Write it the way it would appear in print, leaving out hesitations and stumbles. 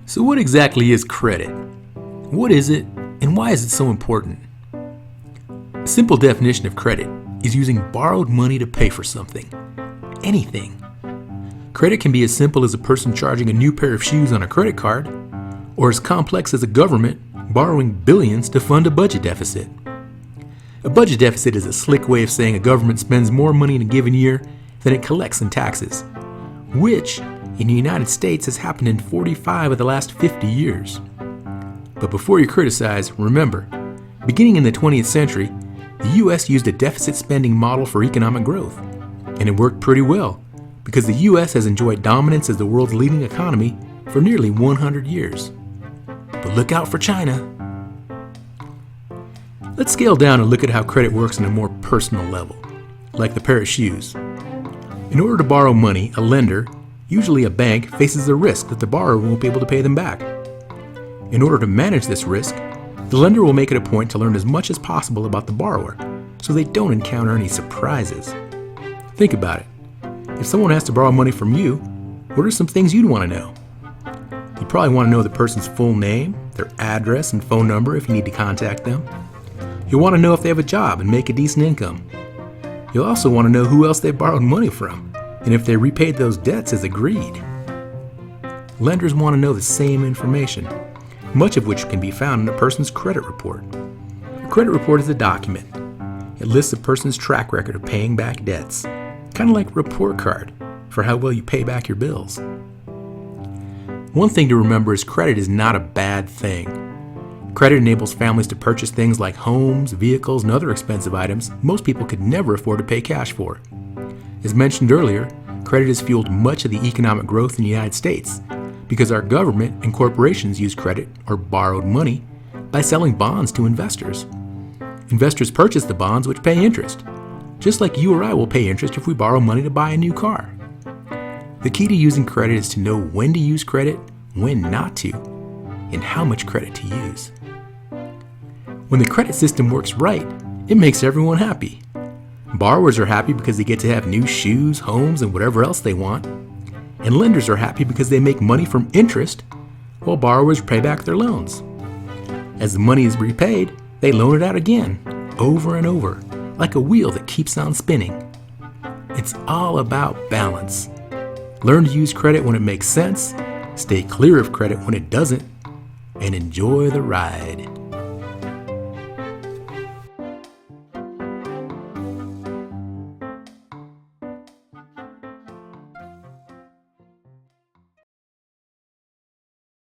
So what exactly is credit? What is it, and why is it so important? A simple definition of credit is using borrowed money to pay for something. Anything. Credit can be as simple as a person charging a new pair of shoes on a credit card, or as complex as a government borrowing billions to fund a budget deficit. A budget deficit is a slick way of saying a government spends more money in a given year than it collects in taxes, which in the United States has happened in 45 of the last 50 years. But before you criticize, remember, beginning in the 20th century, the U.S. used a deficit spending model for economic growth, and it worked pretty well because the U.S. has enjoyed dominance as the world's leading economy for nearly 100 years. But look out for China. Let's scale down and look at how credit works on a more personal level, like the pair of shoes. In order to borrow money, a lender, usually a bank, faces the risk that the borrower won't be able to pay them back. In order to manage this risk, the lender will make it a point to learn as much as possible about the borrower so they don't encounter any surprises. Think about it. If someone has to borrow money from you, what are some things you'd want to know? You probably want to know the person's full name, their address and phone number if you need to contact them. You'll want to know if they have a job and make a decent income. You'll also want to know who else they borrowed money from and if they repaid those debts as agreed. Lenders want to know the same information, much of which can be found in a person's credit report. A credit report is a document. It lists a person's track record of paying back debts, kind of like a report card for how well you pay back your bills. One thing to remember is credit is not a bad thing. Credit enables families to purchase things like homes, vehicles, and other expensive items most people could never afford to pay cash for. As mentioned earlier, credit has fueled much of the economic growth in the United States because our government and corporations use credit, or borrowed money, by selling bonds to investors. Investors purchase the bonds which pay interest, just like you or I will pay interest if we borrow money to buy a new car. The key to using credit is to know when to use credit, when not to, and how much credit to use. When the credit system works right, it makes everyone happy. Borrowers are happy because they get to have new shoes, homes, and whatever else they want. And lenders are happy because they make money from interest while borrowers pay back their loans. As the money is repaid, they loan it out again, over and over, like a wheel that keeps on spinning. It's all about balance. Learn to use credit when it makes sense, stay clear of credit when it doesn't, and enjoy the ride.